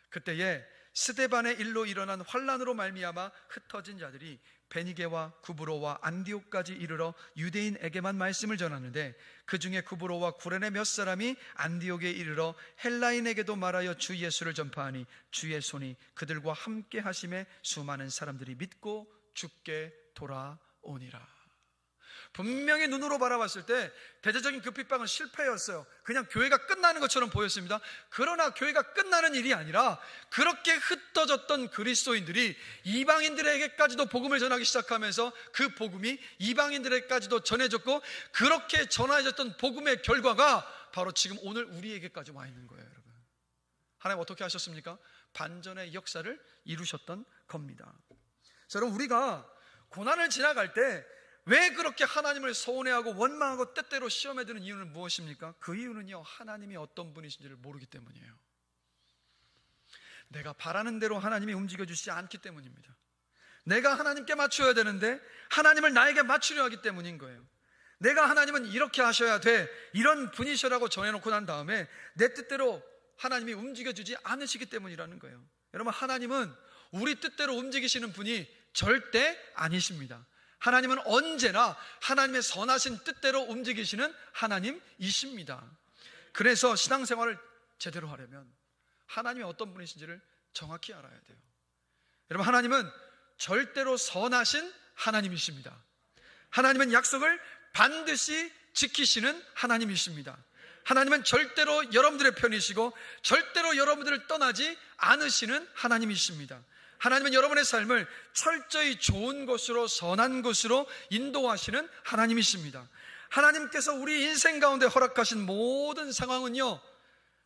그때에 스데반의 일로 일어난 환난으로 말미암아 흩어진 자들이 베니게와 구브로와 안디옥까지 이르러 유대인에게만 말씀을 전하는데, 그 중에 구브로와 구레네 몇 사람이 안디옥에 이르러 헬라인에게도 말하여 주 예수를 전파하니 주의 손이 그들과 함께 하심에 수많은 사람들이 믿고 죽게 돌아오니라. 분명히 눈으로 바라봤을 때 대대적인 그 핍박은 실패였어요. 그냥 교회가 끝나는 것처럼 보였습니다. 그러나 교회가 끝나는 일이 아니라 그렇게 흩어졌던 그리스도인들이 이방인들에게까지도 복음을 전하기 시작하면서 그 복음이 이방인들에게까지도 전해졌고, 그렇게 전해졌던 복음의 결과가 바로 지금 오늘 우리에게까지 와 있는 거예요. 여러분, 하나님 어떻게 하셨습니까? 반전의 역사를 이루셨던 겁니다. 자, 여러분, 우리가 고난을 지나갈 때 왜 그렇게 하나님을 서운해하고 원망하고 때때로 시험에 드는 이유는 무엇입니까? 그 이유는요, 하나님이 어떤 분이신지를 모르기 때문이에요. 내가 바라는 대로 하나님이 움직여주시지 않기 때문입니다. 내가 하나님께 맞춰야 되는데 하나님을 나에게 맞추려 하기 때문인 거예요. 내가 하나님은 이렇게 하셔야 돼, 이런 분이시라고 전해놓고 난 다음에 내 뜻대로 하나님이 움직여주지 않으시기 때문이라는 거예요. 여러분, 하나님은 우리 뜻대로 움직이시는 분이 절대 아니십니다. 하나님은 언제나 하나님의 선하신 뜻대로 움직이시는 하나님이십니다. 그래서 신앙생활을 제대로 하려면 하나님이 어떤 분이신지를 정확히 알아야 돼요. 여러분, 하나님은 절대로 선하신 하나님이십니다. 하나님은 약속을 반드시 지키시는 하나님이십니다. 하나님은 절대로 여러분들의 편이시고 절대로 여러분들을 떠나지 않으시는 하나님이십니다. 하나님은 여러분의 삶을 철저히 좋은 곳으로, 선한 곳으로 인도하시는 하나님이십니다. 하나님께서 우리 인생 가운데 허락하신 모든 상황은요,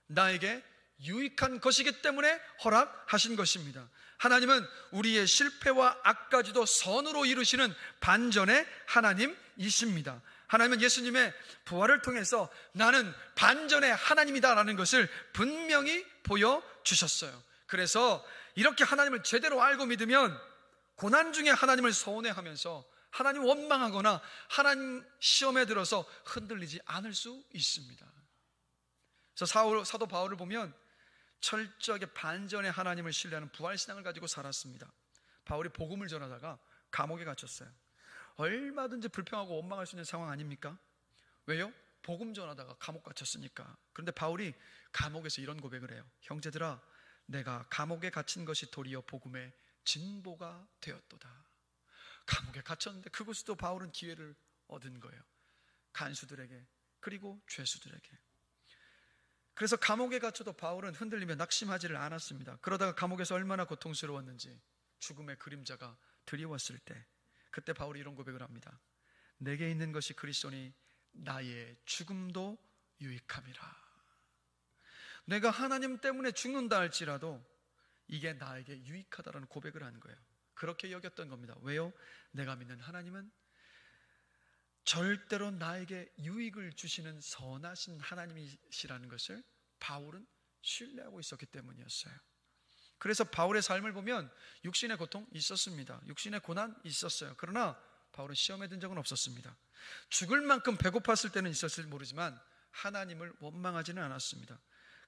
나에게 유익한 것이기 때문에 허락하신 것입니다. 하나님은 우리의 실패와 악까지도 선으로 이루시는 반전의 하나님이십니다. 하나님은 예수님의 부활을 통해서 나는 반전의 하나님이다라는 것을 분명히 보여주셨어요. 그래서 이렇게 하나님을 제대로 알고 믿으면 고난 중에 하나님을 서운해하면서 하나님 원망하거나 하나님 시험에 들어서 흔들리지 않을 수 있습니다. 그래서 사도 바울을 보면 철저하게 반전의 하나님을 신뢰하는 부활신앙을 가지고 살았습니다. 바울이 복음을 전하다가 감옥에 갇혔어요. 얼마든지 불평하고 원망할 수 있는 상황 아닙니까? 왜요? 복음 전하다가 감옥 갇혔으니까. 그런데 바울이 감옥에서 이런 고백을 해요. 형제들아, 내가 감옥에 갇힌 것이 도리어 복음의 진보가 되었도다. 감옥에 갇혔는데 그곳에도 바울은 기회를 얻은 거예요. 간수들에게, 그리고 죄수들에게. 그래서 감옥에 갇혀도 바울은 흔들리며 낙심하지를 않았습니다. 그러다가 감옥에서 얼마나 고통스러웠는지 죽음의 그림자가 드리웠을 때, 그때 바울이 이런 고백을 합니다. 내게 있는 것이 그리스도니 나의 죽음도 유익함이라. 내가 하나님 때문에 죽는다 할지라도 이게 나에게 유익하다라는 고백을 한 거예요. 그렇게 여겼던 겁니다. 왜요? 내가 믿는 하나님은 절대로 나에게 유익을 주시는 선하신 하나님이시라는 것을 바울은 신뢰하고 있었기 때문이었어요. 그래서 바울의 삶을 보면 육신의 고통 있었습니다. 육신의 고난 있었어요. 그러나 바울은 시험에 든 적은 없었습니다. 죽을 만큼 배고팠을 때는 있었을지 모르지만 하나님을 원망하지는 않았습니다.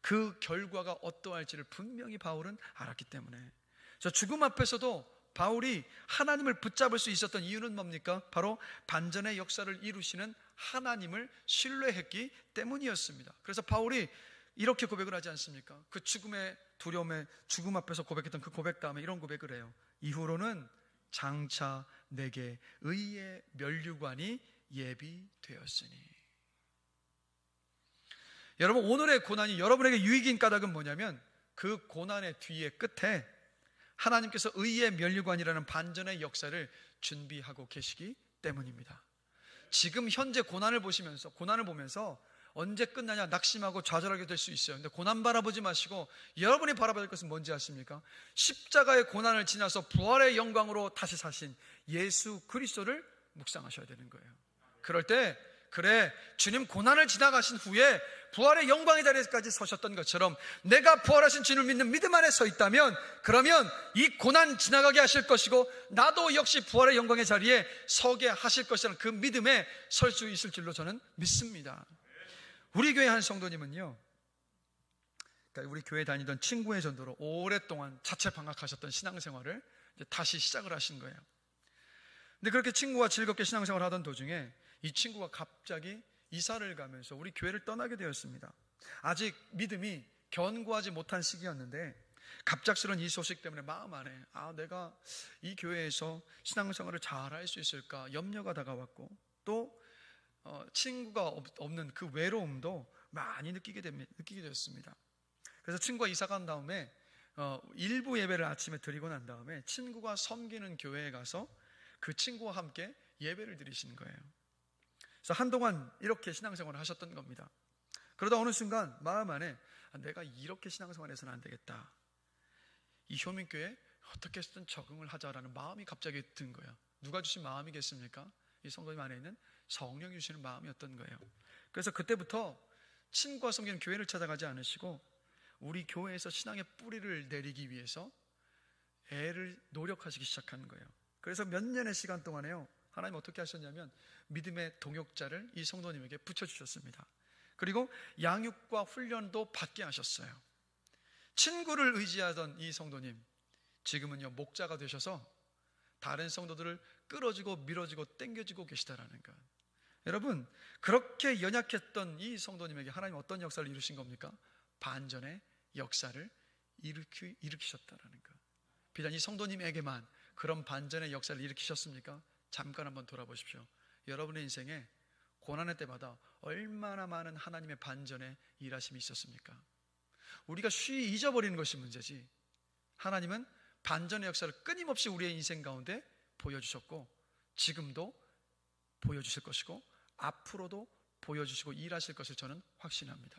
그 결과가 어떠할지를 분명히 바울은 알았기 때문에, 저 죽음 앞에서도 바울이 하나님을 붙잡을 수 있었던 이유는 뭡니까? 바로 반전의 역사를 이루시는 하나님을 신뢰했기 때문이었습니다. 그래서 바울이 이렇게 고백을 하지 않습니까? 그 죽음의 두려움에, 죽음 앞에서 고백했던 그 고백 다음에 이런 고백을 해요. 이후로는 장차 내게 의의 면류관이 예비되었으니. 여러분, 오늘의 고난이 여러분에게 유익인 까닭은 뭐냐면 그 고난의 뒤에 끝에 하나님께서 의의 면류관이라는 반전의 역사를 준비하고 계시기 때문입니다. 지금 현재 고난을 보면서 언제 끝나냐 낙심하고 좌절하게 될 수 있어요. 근데 고난 바라보지 마시고 여러분이 바라봐야 될 것은 뭔지 아십니까? 십자가의 고난을 지나서 부활의 영광으로 다시 사신 예수 그리스도를 묵상하셔야 되는 거예요. 그럴 때, 그래, 주님 고난을 지나가신 후에 부활의 영광의 자리에까지 서셨던 것처럼 내가 부활하신 주님을 믿는 믿음 안에 서 있다면, 그러면 이 고난 지나가게 하실 것이고 나도 역시 부활의 영광의 자리에 서게 하실 것이라는 그 믿음에 설 수 있을 줄로 저는 믿습니다. 우리 교회 한 성도님은요, 그러니까 우리 교회 다니던 친구의 전도로 오랫동안 자체 방학하셨던 신앙생활을 이제 다시 시작을 하신 거예요. 근데 그렇게 친구와 즐겁게 신앙생활을 하던 도중에 이 친구가 갑자기 이사를 가면서 우리 교회를 떠나게 되었습니다. 아직 믿음이 견고하지 못한 시기였는데 갑작스러운 이 소식 때문에 마음 안에 내가 이 교회에서 신앙생활을 잘 할 수 있을까 염려가 다가왔고, 또 친구가 없는 그 외로움도 많이 느끼게 되었습니다. 그래서 친구가 이사 간 다음에 일부 예배를 아침에 드리고 난 다음에 친구가 섬기는 교회에 가서 그 친구와 함께 예배를 드리신 거예요. 그래서 한동안 이렇게 신앙생활을 하셨던 겁니다. 그러다 어느 순간 마음 안에 내가 이렇게 신앙생활해서는 안 되겠다, 이 효민교회에 어떻게 해서든 적응을 하자라는 마음이 갑자기 든 거예요. 누가 주신 마음이겠습니까? 이 성도님 안에 있는 성령이 주시는 마음이었던 거예요. 그래서 그때부터 친구가 섬기는 교회를 찾아가지 않으시고 우리 교회에서 신앙의 뿌리를 내리기 위해서 애를 노력하시기 시작하는 거예요. 그래서 몇 년의 시간 동안에요, 하나님 어떻게 하셨냐면 믿음의 동역자를 이 성도님에게 붙여주셨습니다. 그리고 양육과 훈련도 받게 하셨어요. 친구를 의지하던 이 성도님, 지금은요 목자가 되셔서 다른 성도들을 끌어주고 밀어주고 땡겨주고 계시다라는 것. 여러분, 그렇게 연약했던 이 성도님에게 하나님 어떤 역사를 이루신 겁니까? 반전의 역사를 일으키셨다라는 것. 비단 이 성도님에게만 그런 반전의 역사를 일으키셨습니까? 잠깐 한번 돌아보십시오. 여러분의 인생에 고난의 때마다 얼마나 많은 하나님의 반전의 일하심이 있었습니까? 우리가 쉬이 잊어버리는 것이 문제지, 하나님은 반전의 역사를 끊임없이 우리의 인생 가운데 보여주셨고 지금도 보여주실 것이고 앞으로도 보여주시고 일하실 것을 저는 확신합니다.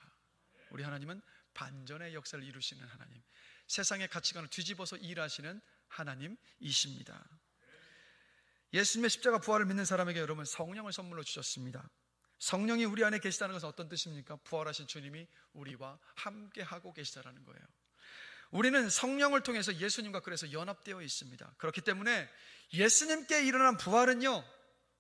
우리 하나님은 반전의 역사를 이루시는 하나님, 세상의 가치관을 뒤집어서 일하시는 하나님이십니다. 예수님의 십자가 부활을 믿는 사람에게 여러분 성령을 선물로 주셨습니다. 성령이 우리 안에 계시다는 것은 어떤 뜻입니까? 부활하신 주님이 우리와 함께 하고 계시다라는 거예요. 우리는 성령을 통해서 예수님과 그래서 연합되어 있습니다. 그렇기 때문에 예수님께 일어난 부활은요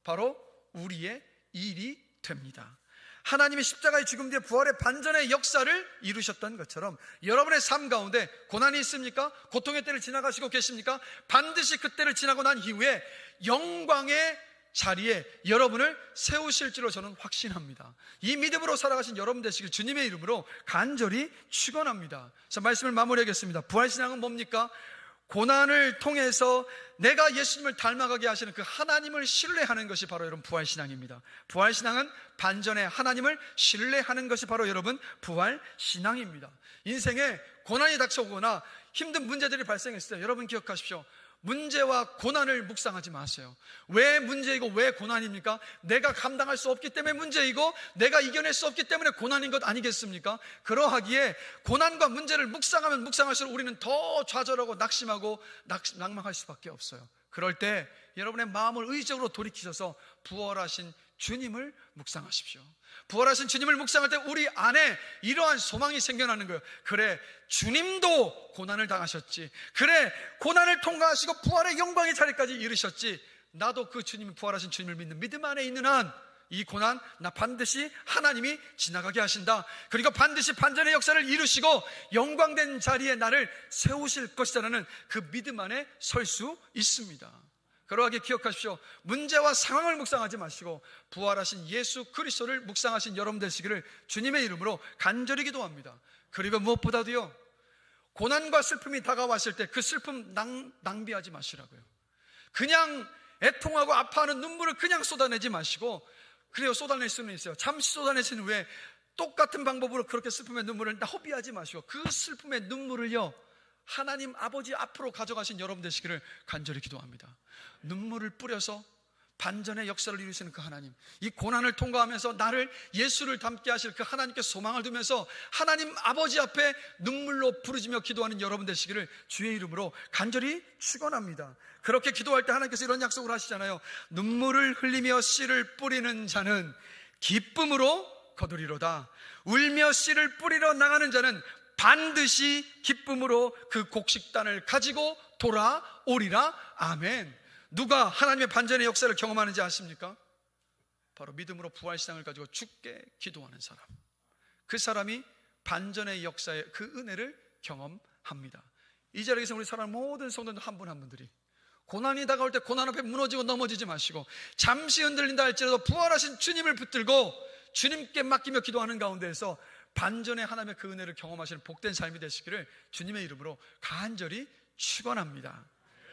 바로 우리의 일이 됩니다. 하나님의 십자가의 죽음 뒤에 부활의 반전의 역사를 이루셨던 것처럼 여러분의 삶 가운데 고난이 있습니까? 고통의 때를 지나가시고 계십니까? 반드시 그 때를 지나고 난 이후에 영광의 자리에 여러분을 세우실 줄로 저는 확신합니다. 이 믿음으로 살아가신 여러분 되시길 주님의 이름으로 간절히 축원합니다. 자, 말씀을 마무리하겠습니다. 부활신앙은 뭡니까? 고난을 통해서 내가 예수님을 닮아가게 하시는 그 하나님을 신뢰하는 것이 바로 여러분 부활신앙입니다. 부활신앙은 반전에 하나님을 신뢰하는 것이 바로 여러분 부활신앙입니다. 인생에 고난이 닥쳐오거나 힘든 문제들이 발생했을 때 여러분 기억하십시오. 문제와 고난을 묵상하지 마세요. 왜 문제이고 왜 고난입니까? 내가 감당할 수 없기 때문에 문제이고 내가 이겨낼 수 없기 때문에 고난인 것 아니겠습니까? 그러하기에 고난과 문제를 묵상하면 묵상할수록 우리는 더 좌절하고 낙심하고 낭망할 수밖에 없어요. 그럴 때 여러분의 마음을 의적으로 돌이키셔서 부활하신 주님을 묵상하십시오. 부활하신 주님을 묵상할 때 우리 안에 이러한 소망이 생겨나는 거예요. 그래, 주님도 고난을 당하셨지. 그래, 고난을 통과하시고 부활의 영광의 자리까지 이르셨지. 나도 그 주님, 부활하신 주님을 믿는 믿음 안에 있는 한 이 고난 나 반드시 하나님이 지나가게 하신다. 그리고 반드시 반전의 역사를 이루시고 영광된 자리에 나를 세우실 것이라는 그 믿음 안에 설 수 있습니다. 그러하게 기억하십시오. 문제와 상황을 묵상하지 마시고 부활하신 예수 그리스도를 묵상하신 여러분 되시기를 주님의 이름으로 간절히 기도합니다. 그리고 무엇보다도요, 고난과 슬픔이 다가왔을 때 그 슬픔 낭비하지 마시라고요. 그냥 애통하고 아파하는 눈물을 그냥 쏟아내지 마시고, 그래요, 쏟아낼 수는 있어요. 잠시 쏟아내시는 후에 똑같은 방법으로 그렇게 슬픔의 눈물을 허비하지 마시고 그 슬픔의 눈물을요, 하나님 아버지 앞으로 가져가신 여러분 되시기를 간절히 기도합니다. 눈물을 뿌려서 반전의 역사를 이루시는 그 하나님, 이 고난을 통과하면서 나를 예수를 닮게 하실 그 하나님께 소망을 두면서 하나님 아버지 앞에 눈물로 부르짖며 기도하는 여러분 되시기를 주의 이름으로 간절히 축원합니다. 그렇게 기도할 때 하나님께서 이런 약속을 하시잖아요. 눈물을 흘리며 씨를 뿌리는 자는 기쁨으로 거두리로다. 울며 씨를 뿌리러 나가는 자는 반드시 기쁨으로 그 곡식단을 가지고 돌아오리라. 아멘. 누가 하나님의 반전의 역사를 경험하는지 아십니까? 바로 믿음으로 부활신앙을 가지고 죽게 기도하는 사람. 그 사람이 반전의 역사의 그 은혜를 경험합니다. 이 자리에서 우리 사랑하는 모든 성도들 한 분 한 분들이 고난이 다가올 때 고난 앞에 무너지고 넘어지지 마시고 잠시 흔들린다 할지라도 부활하신 주님을 붙들고 주님께 맡기며 기도하는 가운데에서 반전의 하나님의 그 은혜를 경험하시는 복된 삶이 되시기를 주님의 이름으로 간절히 축원합니다.